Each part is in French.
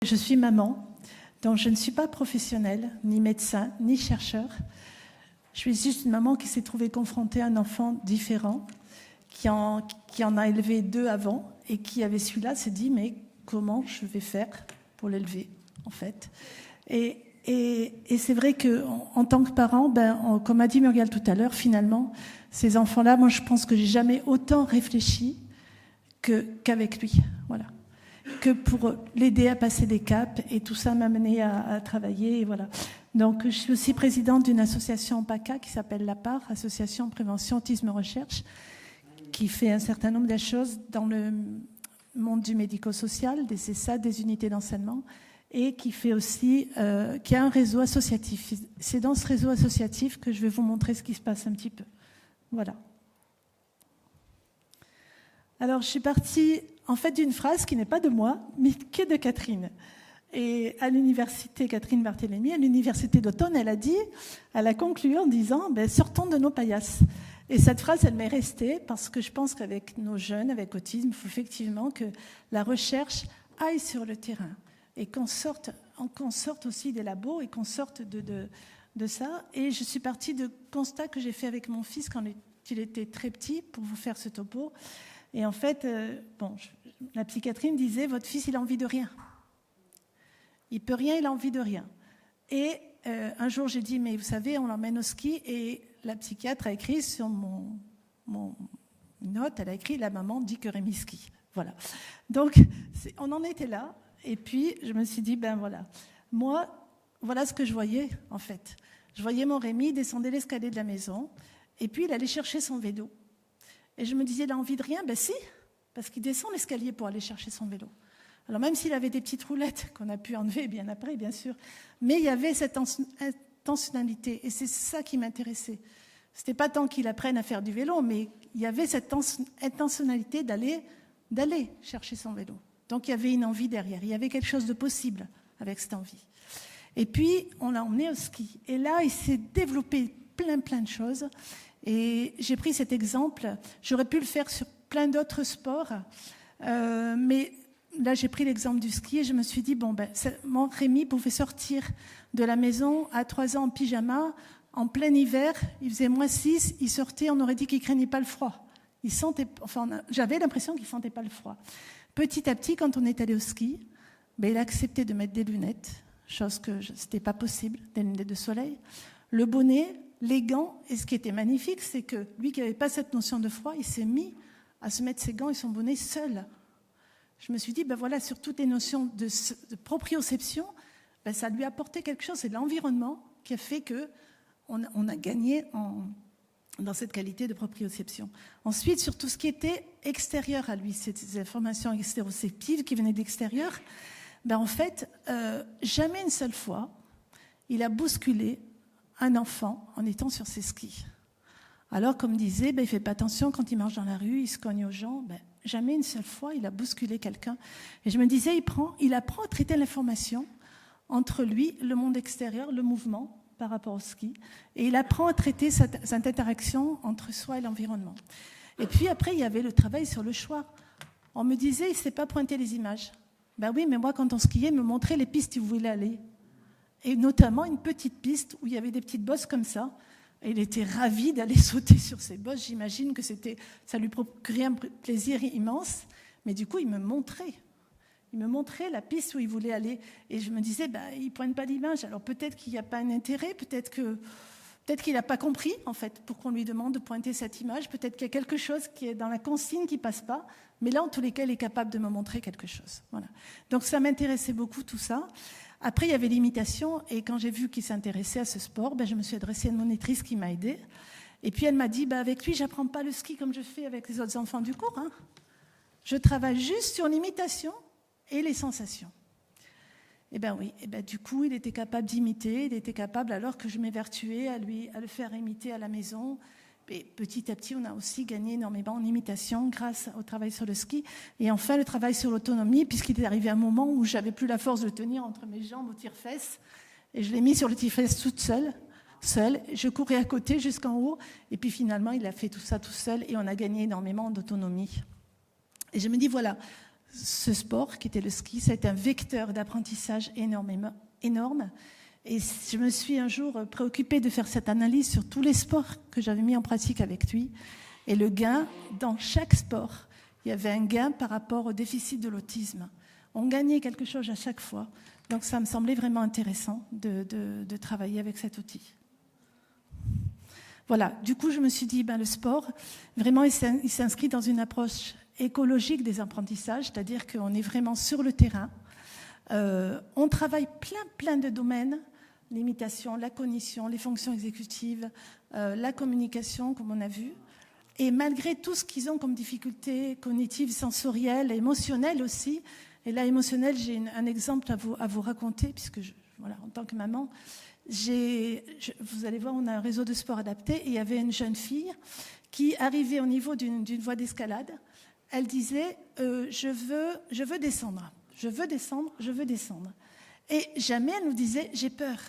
Je suis maman, donc je ne suis pas professionnelle, ni médecin, ni chercheur. Je suis juste une maman qui s'est trouvée confrontée à un enfant différent, qui en a élevé 2 avant, et qui avait celui-là s'est dit, mais comment je vais faire pour l'élever, en fait. Et c'est vrai qu'en tant que parent, comme a dit Muriel tout à l'heure, finalement, ces enfants-là, moi je pense que j'ai jamais autant réfléchi qu'avec lui, voilà. Que pour l'aider à passer des caps, et tout ça m'a mené à travailler, et voilà. Donc je suis aussi présidente d'une association PACA qui s'appelle La Part, Association Prévention Autisme Recherche, qui fait un certain nombre de choses dans le monde du médico-social, des CESA, des unités d'enseignement, et qui fait aussi, qui a un réseau associatif. C'est dans ce réseau associatif que je vais vous montrer ce qui se passe un petit peu. Voilà. Alors, je suis partie, en fait, d'une phrase qui n'est pas de moi, mais qui est de Catherine. Et à l'université, Catherine Barthélémy, à l'université d'Automne, elle a conclu en disant « sortons de nos paillasses ». Et cette phrase, elle m'est restée parce que je pense qu'avec nos jeunes, avec autisme, il faut effectivement que la recherche aille sur le terrain et qu'on sorte aussi des labos et qu'on sorte de ça. Et je suis partie de constats que j'ai fait avec mon fils quand il était très petit, pour vous faire ce topo. Et en fait, la psychiatrie me disait, votre fils, il a envie de rien. Il peut rien, il a envie de rien. Et un jour, j'ai dit, mais vous savez, on l'emmène au ski. Et la psychiatre a écrit sur mon note, elle a écrit, la maman dit que Rémi skie. Voilà. Donc, on en était là. Et puis, je me suis dit, voilà. Moi, voilà ce que je voyais, en fait. Je voyais mon Rémi descendre l'escalier de la maison. Et puis, il allait chercher son vélo. Et je me disais, il a envie de rien? Si, parce qu'il descend l'escalier pour aller chercher son vélo. Alors même s'il avait des petites roulettes qu'on a pu enlever bien après, bien sûr, mais il y avait cette intentionnalité, et c'est ça qui m'intéressait. C'était pas tant qu'il apprenne à faire du vélo, mais il y avait cette intentionnalité d'aller chercher son vélo. Donc il y avait une envie derrière, il y avait quelque chose de possible avec cette envie. Et puis on l'a emmené au ski, et là il s'est développé plein de choses. Et j'ai pris cet exemple, j'aurais pu le faire sur plein d'autres sports, mais là j'ai pris l'exemple du ski et je me suis dit, mon Rémi pouvait sortir de la maison à 3 ans en pyjama, en plein hiver, il faisait -6, il sortait, on aurait dit qu'il ne craignait pas le froid. J'avais l'impression qu'il ne sentait pas le froid. Petit à petit, quand on est allé au ski, il a accepté de mettre des lunettes, chose que ce n'était pas possible, des lunettes de soleil, le bonnet, les gants, et ce qui était magnifique, c'est que lui qui n'avait pas cette notion de froid, il s'est mis à se mettre ses gants et son bonnet seul. Je me suis dit, voilà, sur toutes les notions de proprioception, ça lui a apporté quelque chose. C'est l'environnement qui a fait qu'on a gagné dans cette qualité de proprioception. Ensuite, sur tout ce qui était extérieur à lui, ces informations extéroceptives qui venaient d'extérieur, en fait, jamais une seule fois, il a bousculé un enfant en étant sur ses skis. Alors, comme disait, il ne fait pas attention quand il marche dans la rue, il se cogne aux gens. Jamais une seule fois, il a bousculé quelqu'un. Et je me disais, il apprend à traiter l'information entre lui, le monde extérieur, le mouvement par rapport au ski. Et il apprend à traiter cette interaction entre soi et l'environnement. Et puis après, il y avait le travail sur le choix. On me disait, il ne sait pas pointer les images. Oui, mais moi, quand on skiait, il me montrait les pistes où il voulait aller. Et notamment une petite piste où il y avait des petites bosses comme ça. Et il était ravi d'aller sauter sur ces bosses. J'imagine que ça lui procurait un plaisir immense. Mais du coup, il me montrait la piste où il voulait aller. Et je me disais, il ne pointe pas l'image. Alors peut-être qu'il n'y a pas un intérêt, peut-être qu'il n'a pas compris, en fait, pour qu'on lui demande de pointer cette image. Peut-être qu'il y a quelque chose qui est dans la consigne qui ne passe pas. Mais là, en tous les cas, il est capable de me montrer quelque chose. Voilà. Donc ça m'intéressait beaucoup, tout ça. Après, il y avait l'imitation, et quand j'ai vu qu'il s'intéressait à ce sport, je me suis adressée à une monitrice qui m'a aidée. Et puis elle m'a dit, avec lui, je n'apprends pas le ski comme je fais avec les autres enfants du cours. Je travaille juste sur l'imitation et les sensations. Et oui, du coup, il était capable d'imiter, il était capable, alors que je m'évertuais à le faire imiter à la maison. Et petit à petit, on a aussi gagné énormément en imitation grâce au travail sur le ski. Et enfin, le travail sur l'autonomie, puisqu'il est arrivé un moment où je n'avais plus la force de le tenir entre mes jambes au tire-fesses. Et je l'ai mis sur le tire-fesses toute seule. Je courais à côté jusqu'en haut. Et puis finalement, il a fait tout ça tout seul. Et on a gagné énormément d'autonomie. Et je me dis, voilà, ce sport qui était le ski. Ça a été un vecteur d'apprentissage énorme. Et je me suis un jour préoccupée de faire cette analyse sur tous les sports que j'avais mis en pratique avec lui. Et le gain, dans chaque sport, il y avait un gain par rapport au déficit de l'autisme. On gagnait quelque chose à chaque fois. Donc ça me semblait vraiment intéressant de travailler avec cet outil. Voilà, du coup je me suis dit, le sport, vraiment il s'inscrit dans une approche écologique des apprentissages, c'est-à-dire qu'on est vraiment sur le terrain. On travaille plein de domaines, l'imitation, la cognition, les fonctions exécutives, la communication, comme on a vu. Et malgré tout ce qu'ils ont comme difficultés cognitives, sensorielles, émotionnelles aussi, et là, émotionnelles, j'ai un exemple à vous raconter, puisque, voilà, en tant que maman, vous allez voir, on a un réseau de sport adapté, et il y avait une jeune fille qui arrivait au niveau d'une voie d'escalade. Elle disait je veux descendre, je veux descendre, je veux descendre. Et jamais elle nous disait j'ai peur.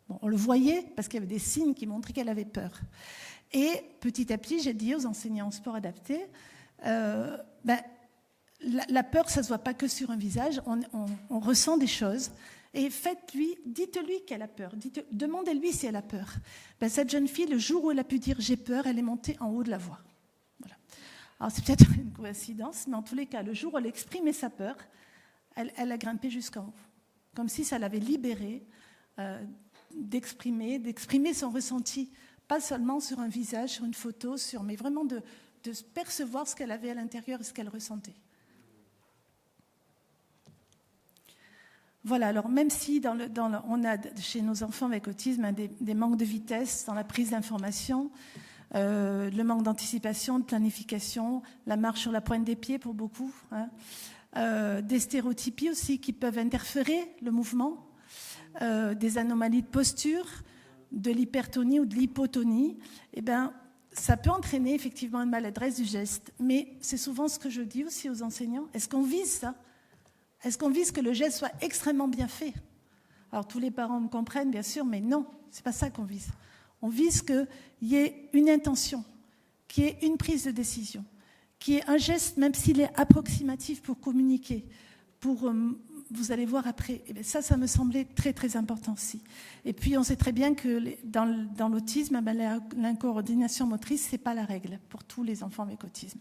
Bon, on le voyait parce qu'il y avait des signes qui montraient qu'elle avait peur. Et petit à petit, j'ai dit aux enseignants en sport adapté, la peur, ça ne se voit pas que sur un visage, on ressent des choses. Et dites-lui qu'elle a peur, demandez-lui si elle a peur. Cette jeune fille, le jour où elle a pu dire j'ai peur, elle est montée en haut de la voie. Voilà. Alors c'est peut-être une coïncidence, mais en tous les cas, le jour où elle exprimait sa peur, elle a grimpé jusqu'en haut. Comme si ça l'avait libérée d'exprimer son ressenti. Pas seulement sur un visage, sur une photo, mais vraiment de percevoir ce qu'elle avait à l'intérieur et ce qu'elle ressentait. Voilà, alors même si on a chez nos enfants avec autisme des manques de vitesse dans la prise d'information, le manque d'anticipation, de planification, la marche sur la pointe des pieds pour beaucoup, des stéréotypies aussi qui peuvent interférer le mouvement, des anomalies de posture, de l'hypertonie ou de l'hypotonie, ça peut entraîner effectivement une maladresse du geste. Mais c'est souvent ce que je dis aussi aux enseignants. Est-ce qu'on vise ça ? Est-ce qu'on vise que le geste soit extrêmement bien fait ? Alors tous les parents me comprennent bien sûr, mais non, c'est pas ça qu'on vise. On vise qu'il y ait une intention, qu'il y ait une prise de décision, qu'il y ait un geste, même s'il est approximatif pour communiquer, vous allez voir après. Et ça me semblait très très important aussi. Et puis on sait très bien que dans l'autisme, l'incoordination motrice, c'est pas la règle pour tous les enfants avec autisme.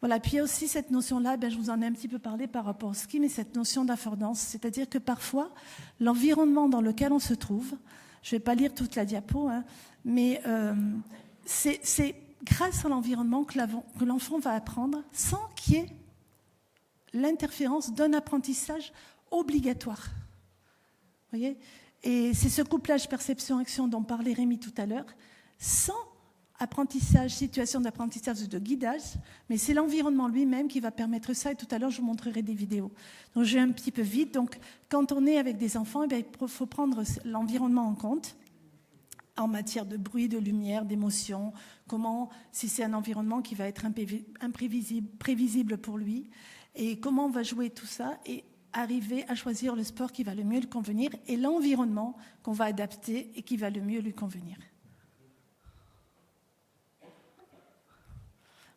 Voilà, puis il y a aussi cette notion-là, je vous en ai un petit peu parlé par rapport au ski, mais cette notion d'affordance, c'est-à-dire que parfois, l'environnement dans lequel on se trouve, je ne vais pas lire toute la diapo, mais c'est grâce à l'environnement que l'enfant va apprendre sans qu'il y ait l'interférence d'un apprentissage obligatoire. Vous voyez ? Et c'est ce couplage perception-action dont parlait Rémi tout à l'heure, sans situation d'apprentissage ou de guidage, mais c'est l'environnement lui-même qui va permettre ça, et tout à l'heure je vous montrerai des vidéos. Donc je vais un petit peu vite. Donc quand on est avec des enfants, il faut prendre l'environnement en compte en matière de bruit, de lumière, d'émotion, si c'est un environnement qui va être prévisible pour lui, et comment on va jouer tout ça et arriver à choisir le sport qui va le mieux lui convenir et l'environnement qu'on va adapter et qui va le mieux lui convenir.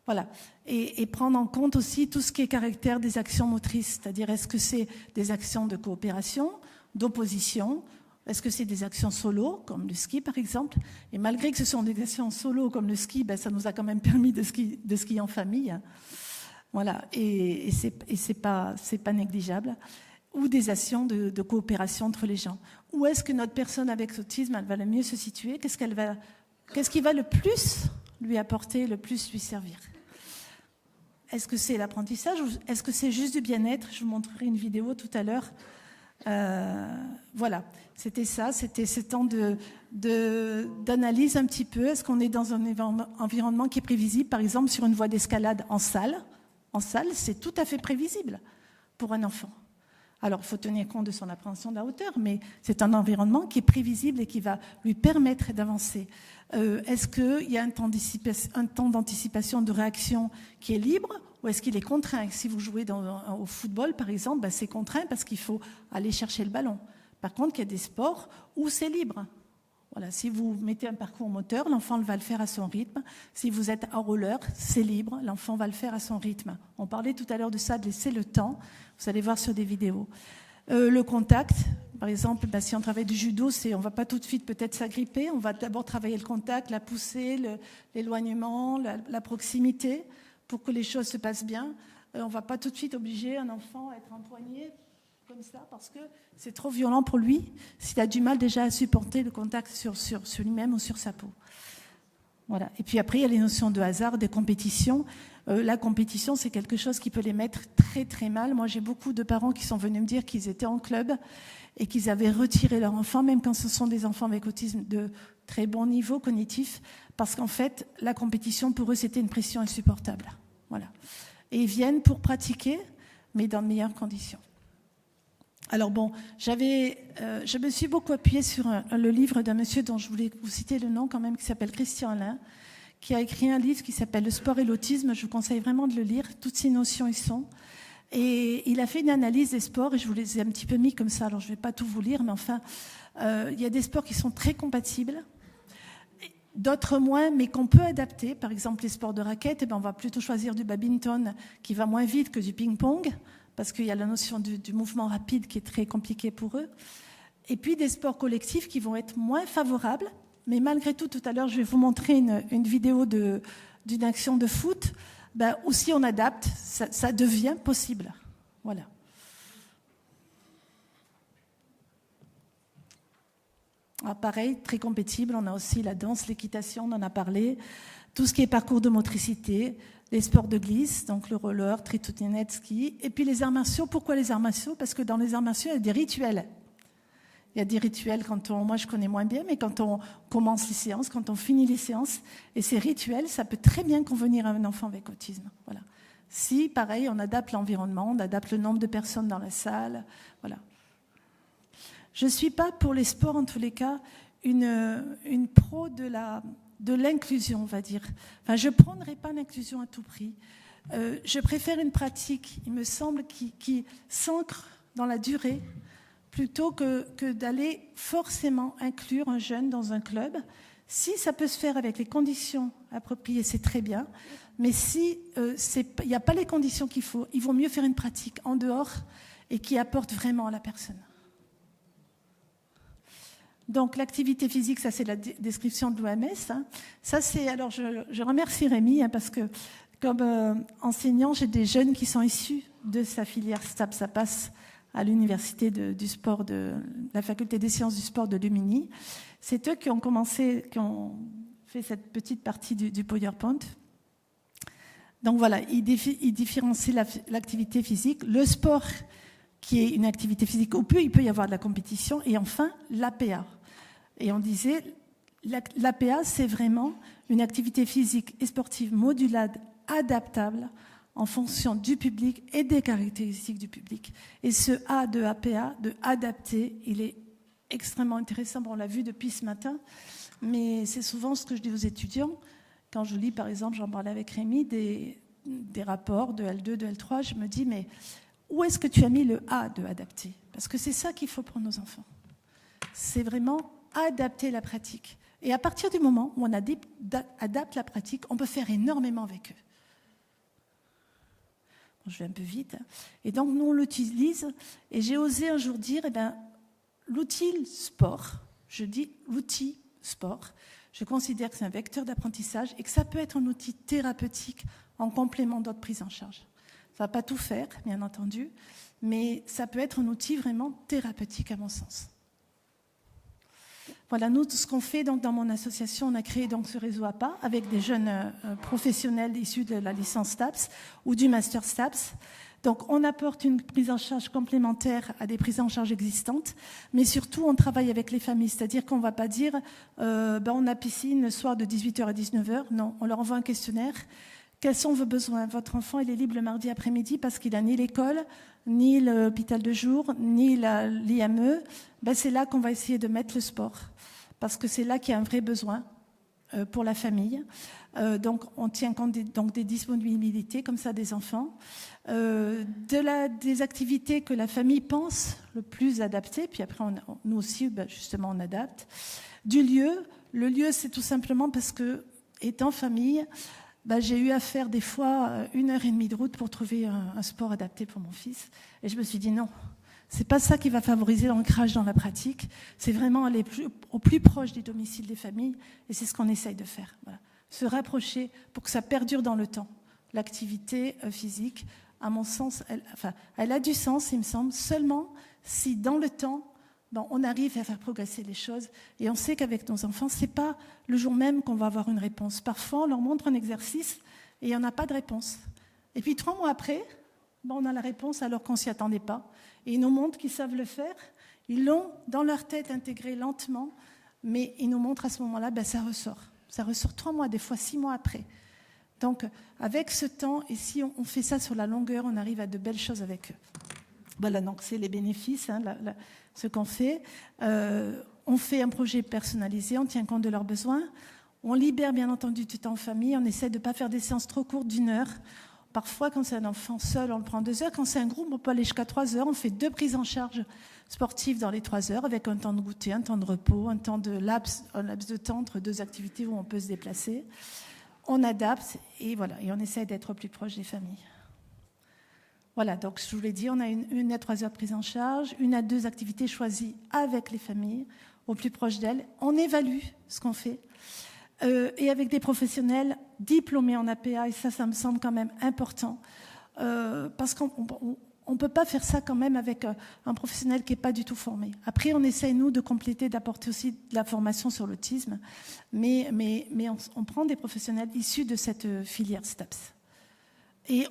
Voilà. Et prendre en compte aussi tout ce qui est caractère des actions motrices, c'est-à-dire est-ce que c'est des actions de coopération, d'opposition, est-ce que c'est des actions solo, comme le ski par exemple. Et malgré que ce sont des actions solo comme le ski, ça nous a quand même permis de skier en famille. Voilà, et c'est pas négligeable. Ou des actions de coopération entre les gens. Où est-ce que notre personne avec autisme, elle va le mieux se situer ? Qu'est-ce qui va le plus lui apporter, le plus lui servir ? Est-ce que c'est l'apprentissage ou est-ce que c'est juste du bien-être ? Je vous montrerai une vidéo tout à l'heure. Voilà, c'était ce temps d'analyse un petit peu. Est-ce qu'on est dans un environnement qui est prévisible ? Par exemple, sur une voie d'escalade en salle, c'est tout à fait prévisible pour un enfant. Alors, il faut tenir compte de son appréhension de la hauteur, mais c'est un environnement qui est prévisible et qui va lui permettre d'avancer. Est-ce qu'il y a un temps d'anticipation, de réaction qui est libre ou est-ce qu'il est contraint ? Si vous jouez au football, par exemple, c'est contraint parce qu'il faut aller chercher le ballon. Par contre, il y a des sports où c'est libre, Voilà, si vous mettez un parcours moteur, l'enfant va le faire à son rythme. Si vous êtes en roller, c'est libre, l'enfant va le faire à son rythme. On parlait tout à l'heure de ça, de laisser le temps. Vous allez voir sur des vidéos. Le contact, par exemple, si on travaille du judo, on ne va pas tout de suite peut-être s'agripper. On va d'abord travailler le contact, la poussée, l'éloignement, la proximité, pour que les choses se passent bien. On ne va pas tout de suite obliger un enfant à être empoigné comme ça, parce que c'est trop violent pour lui, s'il a du mal déjà à supporter le contact sur lui-même ou sur sa peau. Voilà. Et puis après, il y a les notions de hasard, de compétition. La compétition, c'est quelque chose qui peut les mettre très très mal. Moi, j'ai beaucoup de parents qui sont venus me dire qu'ils étaient en club et qu'ils avaient retiré leur enfant, même quand ce sont des enfants avec autisme de très bon niveau cognitif, parce qu'en fait, la compétition, pour eux, c'était une pression insupportable. Voilà. Et ils viennent pour pratiquer, mais dans de meilleures conditions. Alors bon, je me suis beaucoup appuyée sur le livre d'un monsieur dont je voulais vous citer le nom quand même, qui s'appelle Christian Alain, qui a écrit un livre qui s'appelle Le sport et l'autisme. Je vous conseille vraiment de le lire, toutes ces notions y sont. Et il a fait une analyse des sports, et je vous les ai un petit peu mis comme ça, alors je ne vais pas tout vous lire, mais enfin, il y a des sports qui sont très compatibles, d'autres moins, mais qu'on peut adapter. Par exemple, les sports de raquettes, on va plutôt choisir du badminton qui va moins vite que du ping-pong, parce qu'il y a la notion du mouvement rapide qui est très compliquée pour eux. Et puis des sports collectifs qui vont être moins favorables, mais malgré tout à l'heure, je vais vous montrer une vidéo d'une action de foot, où si on adapte, ça devient possible. Voilà. Pareil, très compatible, on a aussi la danse, l'équitation, on en a parlé, tout ce qui est parcours de motricité, les sports de glisse, donc le roller, trottinette, ski, et puis les arts martiaux. Pourquoi les arts martiaux? Parce que dans les arts martiaux, il y a des rituels. Il y a des rituels moi je connais moins bien, mais quand on commence les séances, quand on finit les séances, et ces rituels, ça peut très bien convenir à un enfant avec autisme. Voilà. Si, pareil, on adapte l'environnement, on adapte le nombre de personnes dans la salle, voilà. Je ne suis pas, pour les sports en tous les cas, une pro de l'inclusion, on va dire. Enfin, je ne prendrai pas l'inclusion à tout prix. Je préfère une pratique, il me semble, qui s'ancre dans la durée, plutôt que d'aller forcément inclure un jeune dans un club. Si ça peut se faire avec les conditions appropriées, c'est très bien. Mais si il n'y a pas les conditions qu'il faut, il vaut mieux faire une pratique en dehors et qui apporte vraiment à la personne. Donc l'activité physique, ça c'est la description de l'OMS. Hein. Ça c'est, alors je remercie Rémi, parce que comme enseignant, j'ai des jeunes qui sont issus de sa filière STAPS. Ça passe à l'université du sport de la faculté des sciences du sport de Lumini. C'est eux qui ont fait cette petite partie du PowerPoint. Donc voilà, ils différencient l'activité physique, le sport qui est une activité physique où il peut y avoir de la compétition, et enfin l'APA. Et on disait, l'APA, c'est vraiment une activité physique et sportive modulable, adaptable en fonction du public et des caractéristiques du public. Et ce A de APA, de adapter, il est extrêmement intéressant. Bon, on l'a vu depuis ce matin, mais c'est souvent ce que je dis aux étudiants. Quand je lis, par exemple, j'en parlais avec Rémi, des rapports de L2, de L3, je me dis, mais où est-ce que tu as mis le A de adapter? Parce que c'est ça qu'il faut pour nos enfants. C'est vraiment adapter la pratique. Et à partir du moment où on adapte la pratique, on peut faire énormément avec eux. Bon, je vais un peu vite. Et donc, nous, on l'utilise. Et j'ai osé un jour dire, l'outil sport, je dis l'outil sport, je considère que c'est un vecteur d'apprentissage et que ça peut être un outil thérapeutique en complément d'autres prises en charge. Ça ne va pas tout faire, bien entendu, mais ça peut être un outil vraiment thérapeutique à mon sens. Voilà, nous, ce qu'on fait donc, dans mon association, on a créé donc, ce réseau APA avec des jeunes professionnels issus de la licence STAPS ou du master STAPS. Donc, on apporte une prise en charge complémentaire à des prises en charge existantes, mais surtout, on travaille avec les familles. C'est-à-dire qu'on ne va pas dire on a piscine le soir de 18h à 19h. Non, on leur envoie un questionnaire. Quels sont vos besoins? Votre enfant, il est libre le mardi après-midi parce qu'il n'a ni l'école, ni l'hôpital de jour, ni l'IME. C'est là qu'on va essayer de mettre le sport, parce que c'est là qu'il y a un vrai besoin pour la famille. Donc, on tient compte des disponibilités, comme ça, des enfants, des activités que la famille pense le plus adaptées, puis après, nous aussi, justement, on adapte. Du lieu, le lieu, c'est tout simplement parce que, étant famille, j'ai eu à faire des fois 1h30 de route pour trouver un sport adapté pour mon fils. Et je me suis dit non, c'est pas ça qui va favoriser l'ancrage dans la pratique. C'est vraiment aller au plus proche des domiciles des familles. Et c'est ce qu'on essaye de faire. Voilà. Se rapprocher pour que ça perdure dans le temps. L'activité physique, à mon sens, elle a du sens, il me semble, seulement si dans le temps, on arrive à faire progresser les choses. Et on sait qu'avec nos enfants, ce n'est pas le jour même qu'on va avoir une réponse. Parfois, on leur montre un exercice et il n'y en a pas de réponse. Et puis 3 mois après, on a la réponse alors qu'on ne s'y attendait pas. Et ils nous montrent qu'ils savent le faire. Ils l'ont dans leur tête intégré lentement, mais ils nous montrent à ce moment-là, ça ressort. Ça ressort 3 mois, des fois 6 mois après. Donc, avec ce temps, et si on fait ça sur la longueur, on arrive à de belles choses avec eux. Voilà, donc c'est les bénéfices, ce qu'on fait. On fait un projet personnalisé, on tient compte de leurs besoins. On libère bien entendu du temps en famille, on essaie de ne pas faire des séances trop courtes d'1 heure. Parfois, quand c'est un enfant seul, on le prend 2 heures. Quand c'est un groupe, on peut aller jusqu'à 3 heures. On fait 2 prises en charge sportives dans les 3 heures, avec un temps de goûter, un temps de repos, un laps de temps entre 2 activités où on peut se déplacer. On adapte et voilà, et on essaie d'être au plus proche des familles. Voilà, donc je vous l'ai dit, on a 1 à 3 heures de prise en charge, 1 à 2 activités choisies avec les familles, au plus proche d'elles. On évalue ce qu'on fait. Et avec des professionnels diplômés en APA, et ça me semble quand même important, parce qu'on ne peut pas faire ça quand même avec un professionnel qui n'est pas du tout formé. Après, on essaye, nous, de compléter, d'apporter aussi de la formation sur l'autisme, mais on prend des professionnels issus de cette filière STAPS. Et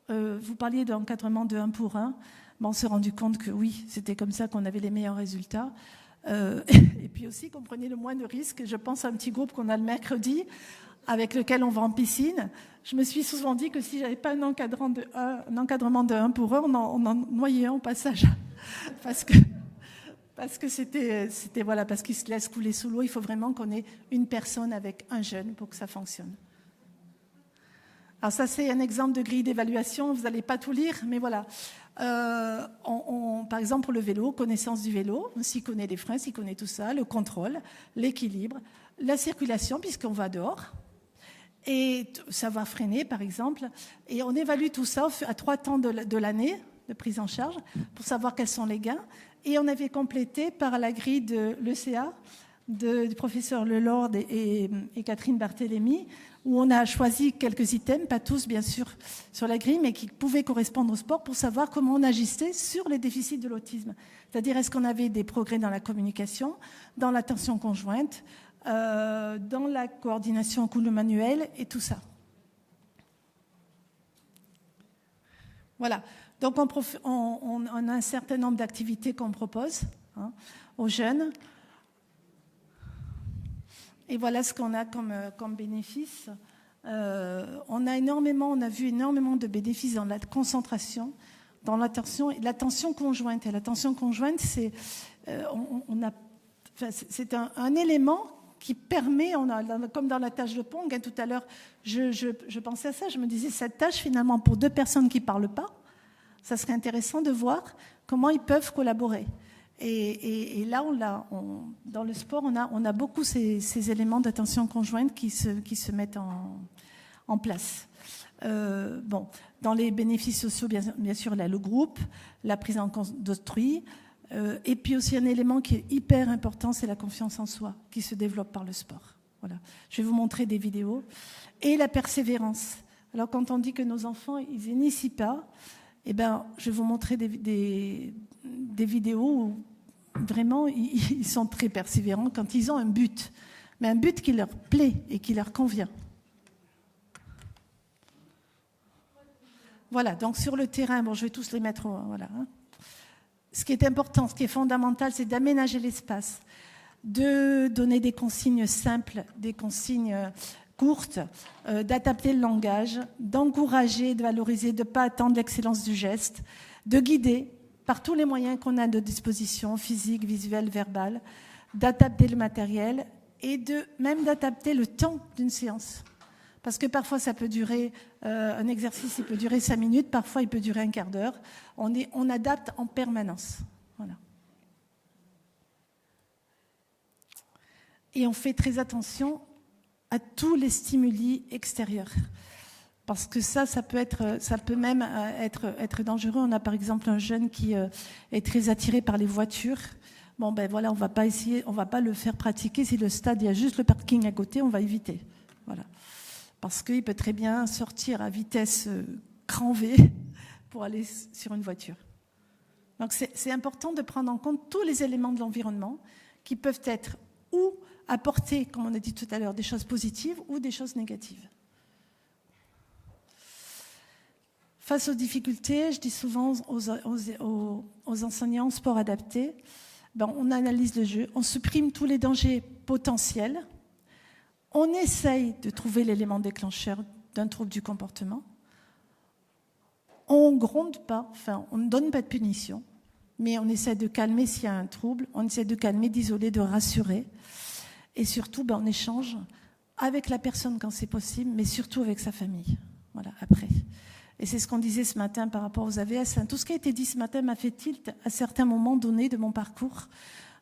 vous parliez d'encadrement de 1 pour 1, on s'est rendu compte que oui, c'était comme ça qu'on avait les meilleurs résultats. Et puis aussi qu'on prenait le moins de risques. Je pense à un petit groupe qu'on a le mercredi avec lequel on va en piscine. Je me suis souvent dit que si j'avais pas un encadrement de 1 pour 1, on en noyait un au passage. Parce que c'était voilà, parce qu'il se laisse couler sous l'eau. Il faut vraiment qu'on ait une personne avec un jeune pour que ça fonctionne. Alors ça, c'est un exemple de grille d'évaluation. Vous n'allez pas tout lire, mais voilà. Par exemple, pour le vélo, connaissance du vélo, on s'y connaît les freins, s'y connaît tout ça, le contrôle, l'équilibre, la circulation, puisqu'on va dehors, et savoir freiner, par exemple. Et on évalue tout ça à 3 temps de l'année de prise en charge pour savoir quels sont les gains. Et on avait complété par la grille de l'ECA, du professeur Lelord et Catherine Barthélémy, où on a choisi quelques items, pas tous bien sûr sur la grille, mais qui pouvaient correspondre au sport pour savoir comment on agissait sur les déficits de l'autisme. C'est-à-dire, est-ce qu'on avait des progrès dans la communication, dans l'attention conjointe, dans la coordination en cours manuel et tout ça. Voilà. Donc on a un certain nombre d'activités qu'on propose aux jeunes. Et voilà ce qu'on a comme bénéfice. On a vu énormément de bénéfices dans la concentration, dans l'attention conjointe. Et l'attention conjointe, c'est un élément qui permet, comme dans la tâche de Pong, tout à l'heure, je pensais à ça, je me disais, cette tâche, finalement, pour 2 personnes qui ne parlent pas, ça serait intéressant de voir comment ils peuvent collaborer. Et là, dans le sport, on a beaucoup ces éléments d'attention conjointe qui se mettent en place. Dans les bénéfices sociaux, bien sûr, là, le groupe, la prise en compte d'autrui, et puis aussi un élément qui est hyper important, c'est la confiance en soi, qui se développe par le sport. Voilà. Je vais vous montrer des vidéos. Et la persévérance. Alors, quand on dit que nos enfants, ils n'initient pas, je vais vous montrer des vidéos où vraiment ils sont très persévérants quand ils ont un but, mais un but qui leur plaît et qui leur convient. Voilà, donc sur le terrain, je vais tous les mettre, voilà. Ce qui est important, ce qui est fondamental, c'est d'aménager l'espace, de donner des consignes simples, des consignes courtes, d'adapter le langage, d'encourager, de valoriser, de ne pas attendre l'excellence du geste, de guider par tous les moyens qu'on a de disposition, physique, visuel, verbal, d'adapter le matériel et même d'adapter le temps d'une séance. Parce que parfois, ça peut durer, un exercice, il peut durer 5 minutes, parfois, il peut durer un quart d'heure. On adapte en permanence. Voilà. Et on fait très attention à tous les stimuli extérieurs. Parce que ça peut même être dangereux. On a par exemple un jeune qui est très attiré par les voitures. Bon, ben voilà, on va pas le faire pratiquer. Si le stade, il y a juste le parking à côté, on va éviter. Voilà. Parce qu'il peut très bien sortir à vitesse grand V pour aller sur une voiture. Donc c'est important de prendre en compte tous les éléments de l'environnement qui peuvent être ou apporter, comme on a dit tout à l'heure, des choses positives ou des choses négatives. Face aux difficultés, je dis souvent aux enseignants sport adapté, on analyse le jeu, on supprime tous les dangers potentiels, on essaye de trouver l'élément déclencheur d'un trouble du comportement, on ne gronde pas, enfin on ne donne pas de punition, mais on essaie de calmer s'il y a un trouble, on essaie de calmer, d'isoler, de rassurer, et surtout on échange avec la personne quand c'est possible, mais surtout avec sa famille, voilà, après. Et c'est ce qu'on disait ce matin par rapport aux AVS. Tout ce qui a été dit ce matin m'a fait tilt à certains moments donnés de mon parcours,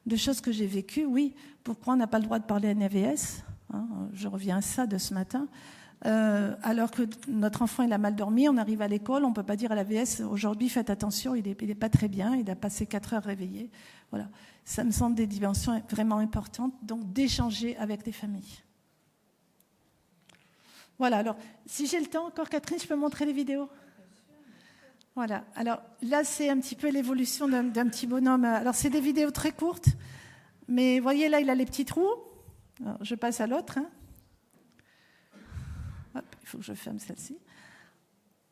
de choses que j'ai vécues. Oui, pourquoi on n'a pas le droit de parler à un AVS, je reviens à ça de ce matin. Alors que notre enfant il a mal dormi, on arrive à l'école, on ne peut pas dire à l'AVS, aujourd'hui faites attention, il n'est pas très bien, il a passé 4 heures réveillé. Voilà. Ça me semble des dimensions vraiment importantes, donc d'échanger avec les familles. Voilà, alors, si j'ai le temps encore, Catherine, je peux montrer les vidéos ? Voilà, alors là, c'est un petit peu l'évolution d'un petit bonhomme. Alors, c'est des vidéos très courtes, mais vous voyez, là, il a les petits trous. Alors, je passe à l'autre. Hop, il faut que je ferme celle-ci.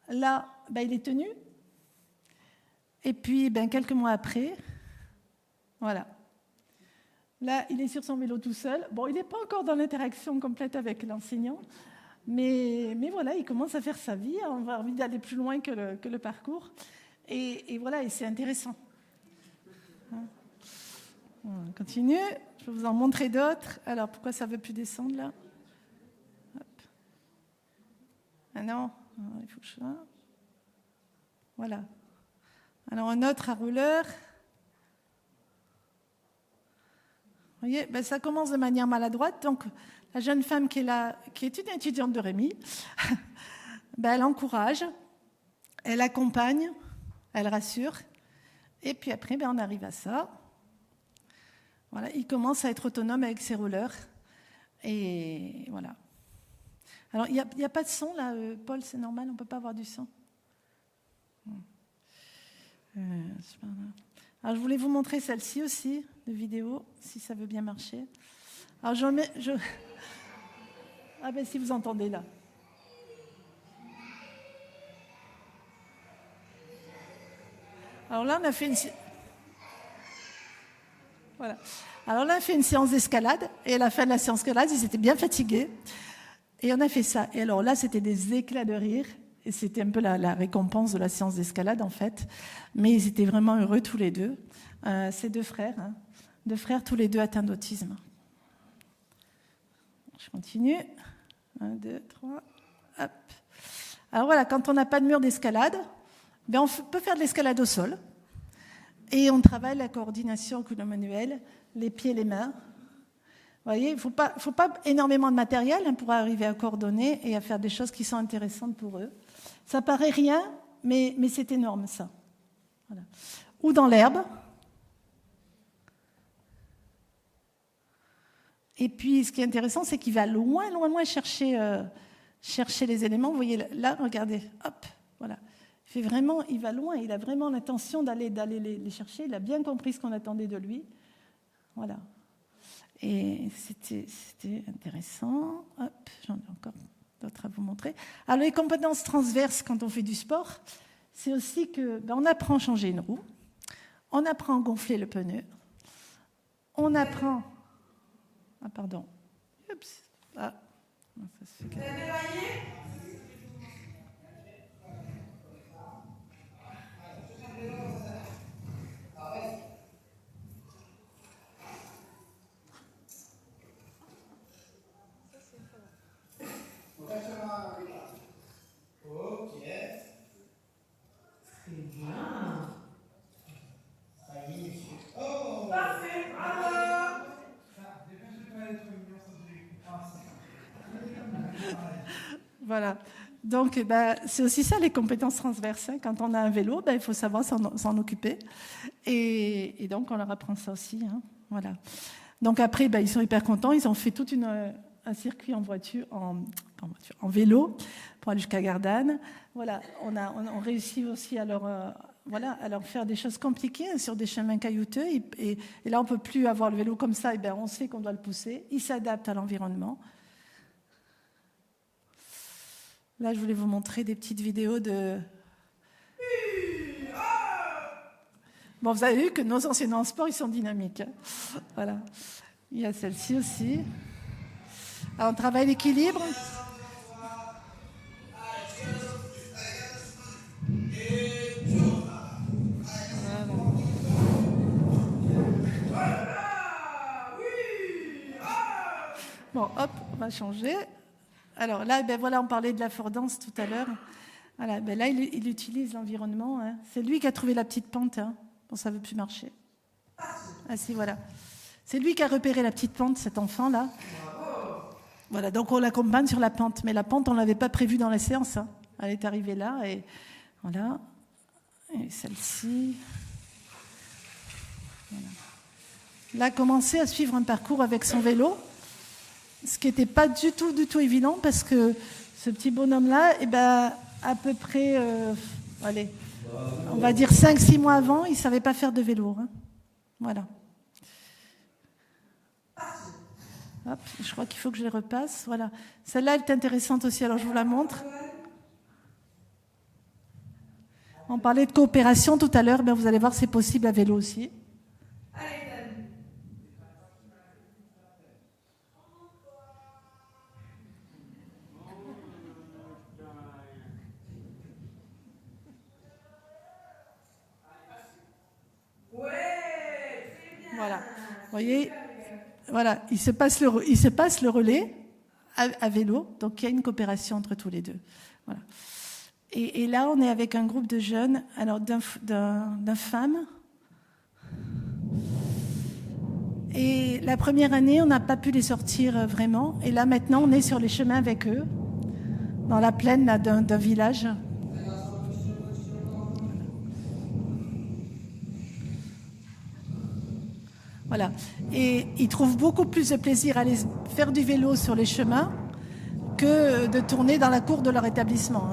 Là, il est tenu. Et puis, quelques mois après, voilà. Là, il est sur son vélo tout seul. Bon, il n'est pas encore dans l'interaction complète avec l'enseignant. Mais voilà, il commence à faire sa vie, on a envie d'aller plus loin que le parcours. Et voilà, et c'est intéressant. On continue, je vais vous en montrer d'autres. Alors, pourquoi ça ne veut plus descendre là ? Hop. Ah non, il faut que je... Voilà. Alors, un autre à rouleur. Vous voyez, ça commence de manière maladroite, donc... La jeune femme qui est là, qui est une étudiante de Rémy, elle encourage, elle accompagne, elle rassure. Et puis après, on arrive à ça. Voilà, il commence à être autonome avec ses rollers. Et voilà. Alors, il n'y a pas de son là, Paul, c'est normal, on ne peut pas avoir du son. Alors, je voulais vous montrer celle-ci aussi, de vidéo, si ça veut bien marcher. Alors, Ah si vous entendez là. Alors là, on a fait voilà. Alors là, on a fait une séance d'escalade, et à la fin de la séance d'escalade, ils étaient bien fatigués. Et on a fait ça. Et alors là, c'était des éclats de rire, et c'était un peu la récompense de la séance d'escalade, en fait. Mais ils étaient vraiment heureux tous les deux. C'est deux frères tous les deux atteints d'autisme. Je continue. 1, 2, 3, hop. Alors voilà, quand on n'a pas de mur d'escalade, on peut faire de l'escalade au sol. Et on travaille la coordination oculo-manuelle, les pieds et les mains. Vous voyez, il ne faut pas énormément de matériel pour arriver à coordonner et à faire des choses qui sont intéressantes pour eux. Ça paraît rien, mais c'est énorme, ça. Voilà. Ou dans l'herbe. Et puis, ce qui est intéressant, c'est qu'il va loin, loin, loin chercher les éléments. Vous voyez, là, regardez, hop, voilà. Il va loin, il a vraiment l'intention d'aller les chercher. Il a bien compris ce qu'on attendait de lui. Voilà. Et c'était intéressant. Hop, j'en ai encore d'autres à vous montrer. Alors, les compétences transverses quand on fait du sport, c'est aussi qu'on apprend à changer une roue, on apprend à gonfler le pneu, on apprend... Ah, pardon. Oups. Ah. Non, ça se fait Ok. C'est bien. Ça y est, monsieur. Oh! Parfait, bravo! Voilà. Donc, c'est aussi ça les compétences transverses. Hein. Quand on a un vélo, il faut savoir s'en occuper. Et donc, on leur apprend ça aussi. Hein. Voilà. Donc après, ils sont hyper contents. Ils ont fait tout un circuit en voiture, en vélo, pour aller jusqu'à Gardanne. Voilà. On réussit aussi à leur faire des choses compliquées hein, sur des chemins caillouteux. Et là, on ne peut plus avoir le vélo comme ça. On sait qu'on doit le pousser. Ils s'adaptent à l'environnement. Là, je voulais vous montrer des petites vidéos de... Bon, vous avez vu que nos enseignants en sport, ils sont dynamiques. Hein. Voilà. Il y a celle-ci aussi. Alors, on travaille l'équilibre. Bon, hop, on va changer. Alors là, on parlait de la fordance tout à l'heure. Voilà, là, il utilise l'environnement. Hein. C'est lui qui a trouvé la petite pente. Hein. Bon, ça ne veut plus marcher. Ah si, voilà. C'est lui qui a repéré la petite pente, cet enfant-là. Voilà, donc on l'accompagne sur la pente. Mais la pente, on ne l'avait pas prévue dans la séance. Hein. Elle est arrivée là, et voilà. Et celle-ci. Voilà. Là, commencer à suivre un parcours avec son vélo. Ce qui n'était pas du tout évident parce que ce petit bonhomme-là, à peu près, on va dire 5-6 mois avant, il ne savait pas faire de vélo. Hein. Voilà. Hop, je crois qu'il faut que je les repasse. Voilà. Celle-là, elle est intéressante aussi, alors je vous la montre. On parlait de coopération tout à l'heure, vous allez voir, c'est possible à vélo aussi. Voilà. Vous voyez, voilà, il se passe le relais à vélo, donc il y a une coopération entre tous les deux. Voilà. Et là, on est avec un groupe de jeunes, alors d'un femme. Et la première année, on n'a pas pu les sortir vraiment. Et là, maintenant, on est sur les chemins avec eux, dans la plaine d'un village. Voilà. Et ils trouvent beaucoup plus de plaisir à aller faire du vélo sur les chemins que de tourner dans la cour de leur établissement.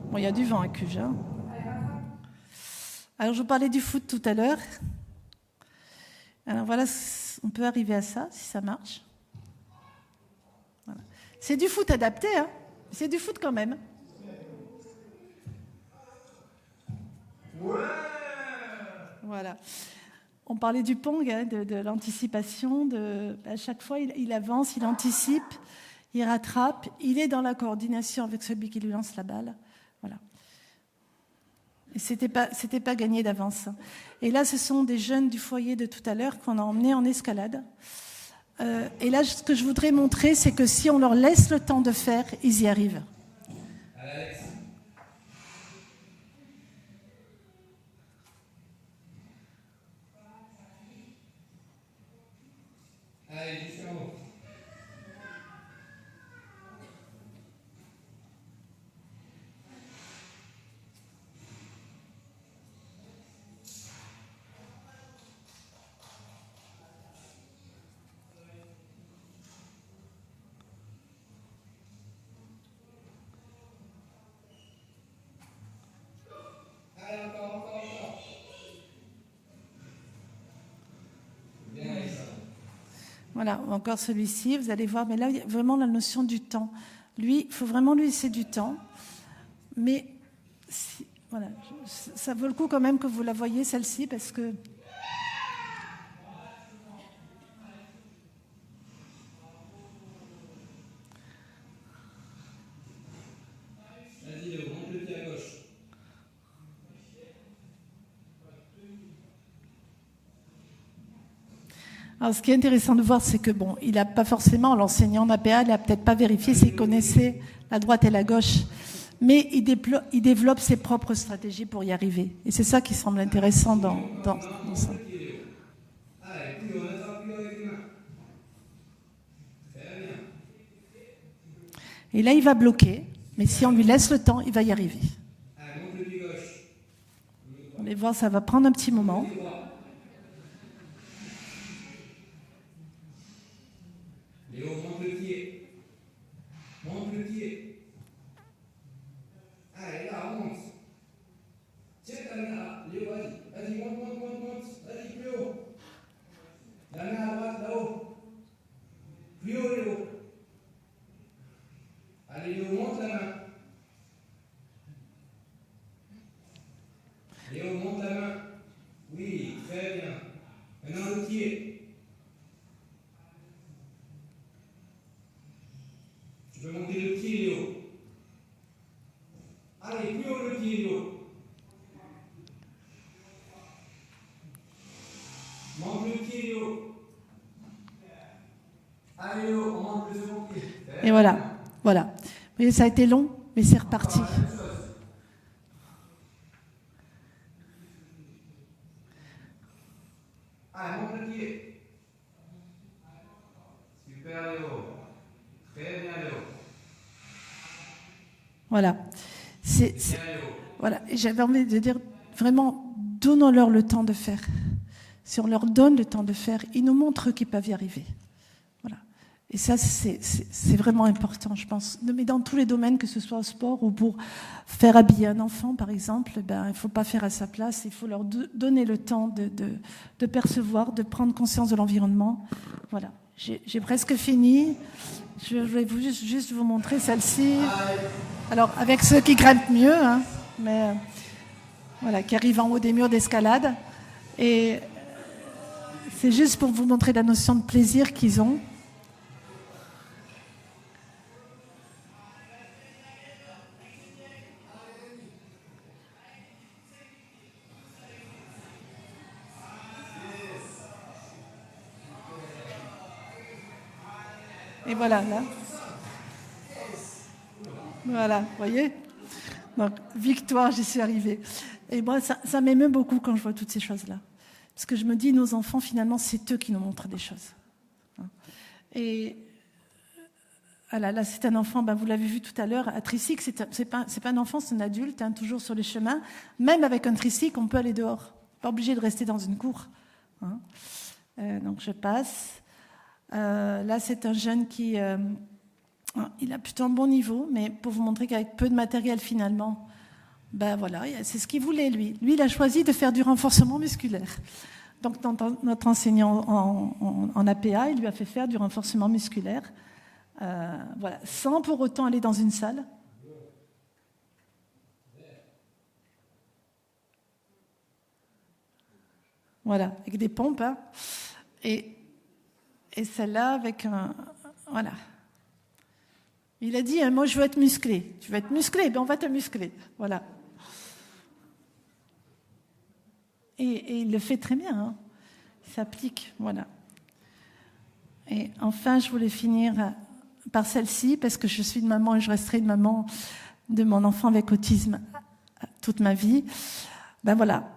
Bon, il y a du vent à Cuges. Hein. Alors, je vous parlais du foot tout à l'heure. Alors voilà, on peut arriver à ça, si ça marche. Voilà. C'est du foot adapté, hein. C'est du foot quand même. Ouais. Voilà. On parlait du Pong, hein, de l'anticipation. À chaque fois, il avance, il anticipe, il rattrape. Il est dans la coordination avec celui qui lui lance la balle. Voilà. Et c'était pas gagné d'avance. Et là, ce sont des jeunes du foyer de tout à l'heure qu'on a emmenés en escalade. Et là, ce que je voudrais montrer, c'est que si on leur laisse le temps de faire, ils y arrivent. Allez, juste en haut. Allez, encore. Bien, ça. Voilà, encore celui-ci, vous allez voir, mais là, il y a vraiment la notion du temps. Lui, il faut vraiment lui laisser du temps. Mais, voilà, ça vaut le coup quand même que vous la voyez, celle-ci, parce que... Vas-y, Léo, monte le pied à gauche. Alors, ce qui est intéressant de voir, c'est que, bon, il n'a pas forcément, l'enseignant en APA, il n'a peut-être pas vérifié s'il connaissait la droite et la gauche, mais il développe ses propres stratégies pour y arriver. Et c'est ça qui semble intéressant dans ça. Allez, plus haut, on attrape plus haut avec les mains. Et là, il va bloquer, mais si on lui laisse le temps, il va y arriver. Allez, monte le pied gauche. Vous allez voir, ça va prendre un petit moment. Pied droit. Léo, monte le pied. Monte le pied. Allez, là, monte. Tiens ta main là. Léo, vas-y. Vas-y, monte, monte, monte, monte. Vas-y, plus haut. La main à droite, là-haut. Plus haut, Léo. Allez, Léo, monte la main. Léo, monte la main. Oui, très bien. Maintenant, le pied. Tu peux monter le pied, Léo. Allez, plus haut le pied, Léo. Monte le pied, Léo. Allez, Léo, on monte le second pied. Et voilà, voilà. Vous voyez, ça a été long, mais c'est reparti. Allez, monte le pied. Super, Léo. Très bien, Léo. Voilà. Bien, Léo. Voilà. Et j'avais envie de dire, vraiment, donnons-leur le temps de faire. Si on leur donne le temps de faire, ils nous montrent qu'ils peuvent y arriver. Voilà. Et ça, c'est vraiment important, je pense. Mais dans tous les domaines, que ce soit au sport ou pour faire habiller un enfant, par exemple, ben, il ne faut pas faire à sa place. Il faut leur donner le temps de percevoir, de prendre conscience de l'environnement. Voilà. J'ai presque fini. Je vais juste vous montrer celle-ci. Alors, avec ceux qui grimpent mieux, hein, mais voilà, qui arrivent en haut des murs d'escalade. Et c'est juste pour vous montrer la notion de plaisir qu'ils ont. Et voilà, là. Voilà, vous voyez? Donc, victoire, j'y suis arrivée. Et moi, ça m'émeut beaucoup quand je vois toutes ces choses-là. Parce que je me dis, nos enfants, finalement, c'est eux qui nous montrent des choses. Et voilà, là, c'est un enfant, ben, vous l'avez vu tout à l'heure, à tricycle, c'est pas un enfant, c'est un adulte, hein, toujours sur les chemins. Même avec un tricycle, on peut aller dehors. Pas obligé de rester dans une cour. Hein. Donc, je passe. Là, c'est un jeune qui... il a plutôt un bon niveau, mais pour vous montrer qu'avec peu de matériel, finalement, ben voilà, c'est ce qu'il voulait, lui. Lui, il a choisi de faire du renforcement musculaire. Donc, notre enseignant en APA, il lui a fait faire du renforcement musculaire, voilà, sans pour autant aller dans une salle. Voilà, avec des pompes, hein. Et celle-là avec un... Voilà. Il a dit, moi je veux être musclé. Tu veux être musclé? Ben on va te muscler. Voilà. Et il le fait très bien. Hein. Il s'applique. Voilà. Et enfin, je voulais finir par celle-ci, parce que je suis une maman et je resterai une maman de mon enfant avec autisme toute ma vie. Ben voilà.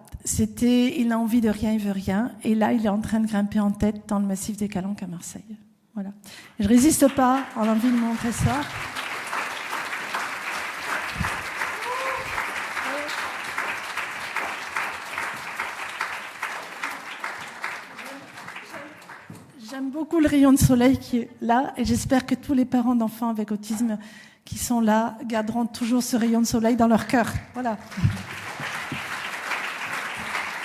Il a envie de rien, il veut rien. Et là, il est en train de grimper en tête dans le massif des Calanques à Marseille. Voilà. Je résiste pas à l'envie de montrer ça. J'aime beaucoup le rayon de soleil qui est là et j'espère que tous les parents d'enfants avec autisme qui sont là garderont toujours ce rayon de soleil dans leur cœur. Voilà.